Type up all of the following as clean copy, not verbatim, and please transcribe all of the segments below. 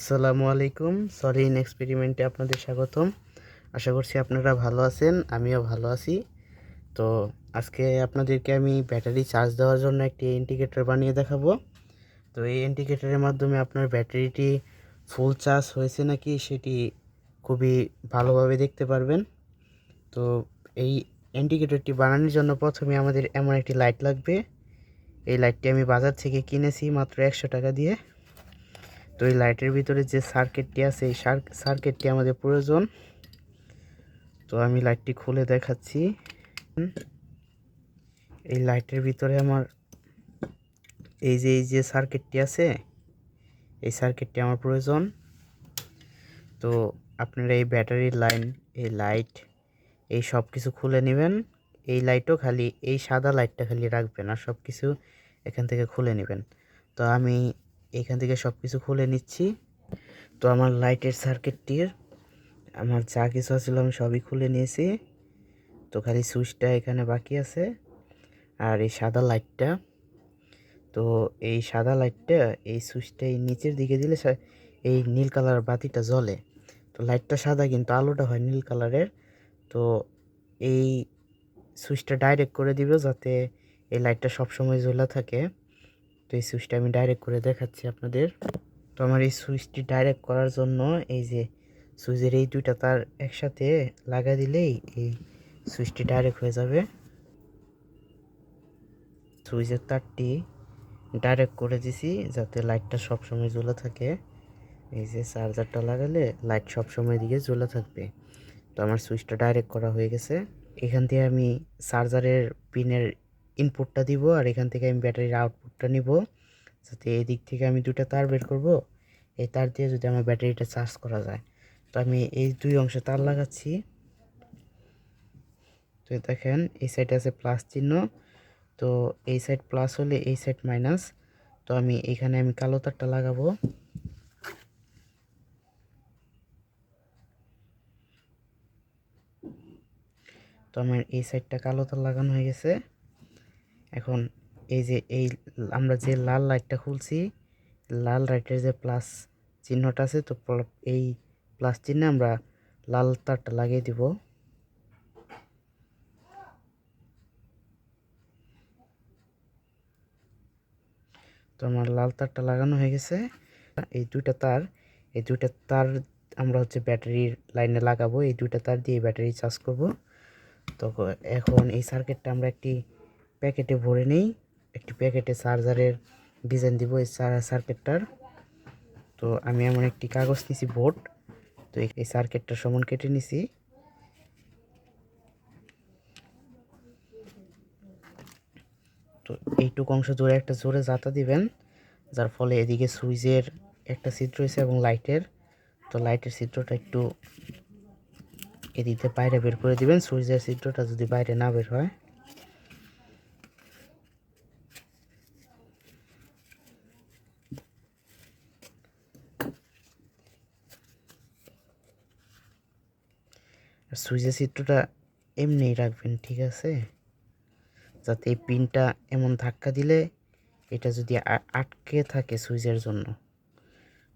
আসসালামু আলাইকুম। সলিন এক্সপেরিমেন্টে আপনাদের স্বাগতম। আশা করছি আপনারা ভালো আছেন, আমিও ভালো আছি। তো আজকে আপনাদেরকে আমি ব্যাটারি চার্জ দেওয়ার জন্য একটি ইন্ডিকেটর বানিয়ে দেখাবো। তো এই ইন্ডিকেটরের মাধ্যমে আপনার ব্যাটারিটি ফুল চার্জ হয়েছে নাকি সেটি খুবই ভালোভাবে দেখতে পারবেন। তো এই ইন্ডিকেটরটি বানানোর জন্য প্রথমে আমাদের এমন একটি লাইট লাগবে। এই লাইটটি আমি বাজার থেকে কিনেছি মাত্র 100 টাকা দিয়ে। তো এই লাইটের ভিতরে যে সার্কিটটি আছে এই সার্কিটটি আমাদের প্রয়োজন। তো আমি লাইটটি খুলে দেখাচ্ছি। এই লাইটের ভিতরে আমার এই যে সার্কিটটি আছে এই সার্কিটটি আমার প্রয়োজন। তো আপনারা এই ব্যাটারির লাইন, এই লাইট, এই সব কিছু খুলে নেবেন। এই লাইটও খালি, এই সাদা লাইটটা খালি রাখবেন, আর সব কিছু এখান থেকে খুলে নেবেন। তো আমি এখান থেকে সব কিছু খুলে নিচ্ছি। তো আমার লাইটের সার্কিটটির আমার যা কিছু ছিল আমি সবই খুলে নিয়েছি। তো খালি সুইচটা এখানে বাকি আছে, আর এই সাদা লাইটটা। তো এই সাদা লাইটটা এই সুইচটা এই নিচের দিকে দিলে এই নীল কালার বাতিটা জ্বলে। তো লাইটটা সাদা কিন্তু আলোটা হয় নীল কালারের। তো এই সুইচটা ডাইরেক্ট করে দিব যাতে এই লাইটটা সবসময় জ্বলা থাকে। তো এই সুইচটা আমি ডাইরেক্ট করে দেখাচ্ছি আপনাদের। তো আমার এই সুইচটি ডাইরেক্ট করার জন্য এই যে সুইচের এই দুইটা তার একসাথে লাগা দিলেই এই সুইচটি ডাইরেক্ট হয়ে যাবে। সুইচের তারটি ডাইরেক্ট করে দিছি যাতে লাইটটা সবসময় জ্বলে থাকে। এই যে চার্জারটা লাগালে লাইট সবসময় দিকে জ্বলে থাকবে। তো আমার সুইচটা ডাইরেক্ট করা হয়ে গেছে। এখান থেকে আমি চার্জারের পিনের ইনপুটটা দিব, আর এখান থেকে আমি ব্যাটারির আউটপুটটা নিব, যাতে এই দিক থেকে আমি দুটো তার বের করব। এই তার দিয়ে যদি আমার ব্যাটারিটা চার্জ করা যায়। তো আমি এই দুই অংশে তার লাগাচ্ছি। তো দেখেন এই সাইডে আছে প্লাস চিহ্ন। তো এই সাইড প্লাস হলে এই সাইড মাইনাস। তো আমি এখানে কালো তারটা লাগাবো। তো আমার এই সাইডটা কালো তার লাগানো হয়ে গেছে। এখন এই যে আমরা যে লাল লাইটটা খুলছি, লাল লাইটের যে প্লাস চিহ্নটা আছে, তো এই প্লাস চিহ্নে আমরা লাল তারটা লাগিয়ে দিব। তো আমার লাল তারটা লাগানো হয়ে গেছে। এই দুইটা তার আমরা ব্যাটারির লাইনে লাগাবো। এই দুইটা তার দিয়ে ব্যাটারি চার্জ করব। তো এখন এই সার্কিটটা আমরা একটি প্যাকেটে ভরে নিই। একটি প্যাকেটে চার্জারের ডিজাইন দিব এই সার্কিটটার। তো আমি এমন একটি কাগজ নিছি, বোর্ড। তো এই সার্কিটটা সমান কেটে নিছি। তো এইটুকু অংশ জোরে একটা জোরে জাতা দিবেন, যার ফলে এদিকে সুইচের একটা ছিদ্র হয়েছে এবং লাইটের। তো লাইটের ছিদ্রটা একটু এদিকে বাইরে বের করে দিবেন, সুইচের ছিদ্রটা যদি বাইরে না বের হয়। আর সুইচের ছিদ্রটা এমনিই রাখবেন, ঠিক আছে, যাতে এই পিনটা এমন ধাক্কা দিলে এটা যদি আটকে থাকে সুইচের জন্য।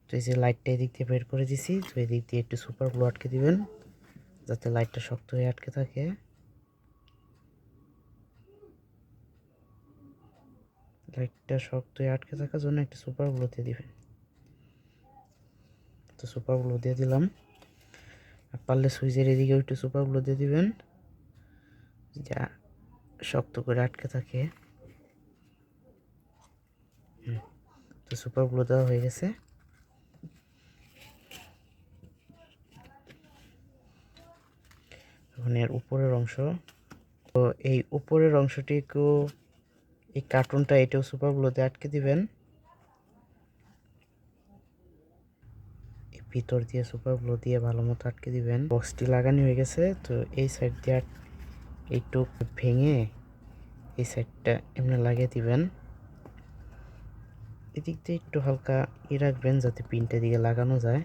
তো এই যে লাইটটা এদিক দিয়ে বের করে দিছি, তো এদিক দিয়ে একটু সুপার গ্লু আটকে দিবেন যাতে লাইটটা শক্ত হয়ে আটকে থাকে। লাইটটা শক্ত হয়ে আটকে থাকার জন্য একটা সুপার গ্লু দিয়ে দিবেন। তো সুপার গ্লু দিয়ে দিলাম। আর পারলে সুইচের এদিকেও একটু সুপার গ্লু দিয়ে দিবেন, যা শক্ত করে আটকে থাকে। তো সুপার গ্লু দেওয়া হয়ে গেছে। এখন এর উপরের অংশ, তো এই উপরের অংশটিকেও এই কার্টুনটা এটাও সুপার গ্লু দিয়ে আটকে দিবেন। ভিতর দিয়ে সুপার গ্লু দিয়ে ভালো মতো আটকে দিবেন। বক্সটি লাগানো হয়ে গেছে। তো এই সাইড দিয়ে একটু ভেঙে এই সাইডটা এমনি লাগিয়ে দিবেন। এদিক দিয়ে একটু হালকা রাখবেন যাতে পিনটা দিকে লাগানো যায়।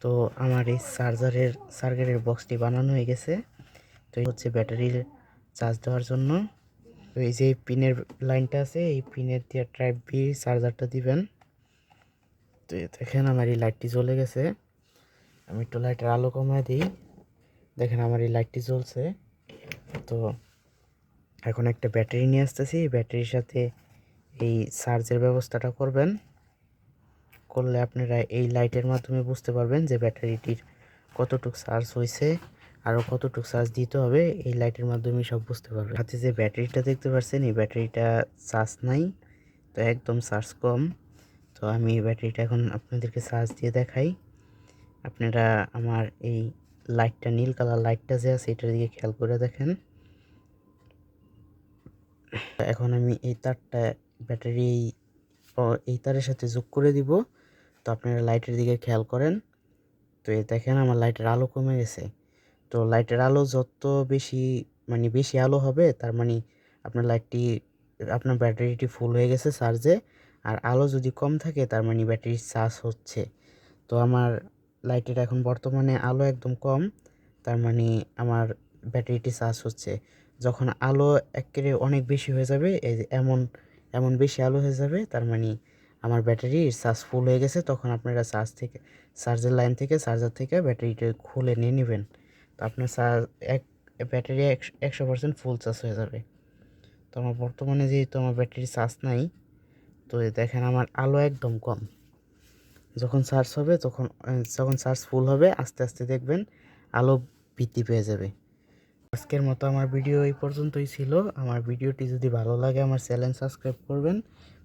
তো আমার এই সার্কিটের বক্সটি বানানো হয়ে গেছে। তো এই ব্যাটারির চার্জ দেওয়ার জন্য। তো এই যে পিনের লাইনটা আছে, এই পিনের দিয়ে টাইপ বি চার্জারটা দিবেন। তো দেখেন আমার এই লাইটটি জ্বলে গেছে। আমি একটু লাইটের আলো কমায় দিই। দেখেন আমার এই লাইটটি জ্বলছে। তো এখন একটা ব্যাটারি নিয়ে আসতেছি, ব্যাটারির সাথে এই চার্জের ব্যবস্থাটা করবেন। করলে আপনারা এই লাইটের মাধ্যমে বুঝতে পারবেন যে ব্যাটারিটির কতটুকু চার্জ হয়েছে, আরও কতটুকু চার্জ দিতে হবে। এই লাইটের মাধ্যমে সব বুঝতে পারবেন। হাতে যে ব্যাটারিটা দেখতে পাচ্ছেন, এই ব্যাটারিটা চার্জ নাই, তো একদম চার্জ কম। তো আমি এই ব্যাটারিটা এখন আপনাদেরকে চার্জ দিয়ে দেখাই। আপনারা আমার এই লাইটটা, নীল কালার লাইটটা যে আছে, এটার দিকে খেয়াল করে দেখেন। এখন আমি এই তারটা ব্যাটারি এই তারের সাথে যোগ করে দিব। তো আপনারা লাইটের দিকে খেয়াল করেন। তো এই দেখেন আমার লাইটের আলো কমে গেছে। তো লাইটের আলো যত বেশি, মানে বেশি আলো হবে, তার মানে আপনার লাইটটি, আপনার ব্যাটারিটি ফুল হয়ে গেছে চার্জে। আর আলো যদি কম থাকে, তার মানে ব্যাটারি চার্জ হচ্ছে। তো আমার লাইটের এখন বর্তমানে আলো একদম কম, তার মানে আমার ব্যাটারিটি চার্জ হচ্ছে। যখন আলো একেবারে অনেক বেশি হয়ে যাবে, এই যে এমন এমন বেশি আলো হয়ে যাবে, তার মানে আমার ব্যাটারির চার্জ ফুল হয়ে গেছে। তখন আপনারা চার্জের লাইন থেকে, চার্জার থেকে ব্যাটারিটা খুলে নিয়ে নেবেন। তো আপনার এক ব্যাটারি 100% ফুল চার্জ হয়ে যাবে। তো আমার বর্তমানে যেহেতু আমার ব্যাটারি চার্জ নাই, তো এই দেখেন আমার আলো একদম কম। যখন চার্জ হবে, যখন চার্জ ফুল হবে, আস্তে আস্তে দেখবেন আলো বৃদ্ধি পেয়ে যাবে। আজকের মতো আমার ভিডিও এই পর্যন্তই ছিল। আমার ভিডিওটি যদি ভালো লাগে, আমার চ্যানেল সাবস্ক্রাইব করবেন,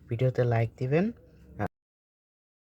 ভিডিওতে লাইক দিবেন।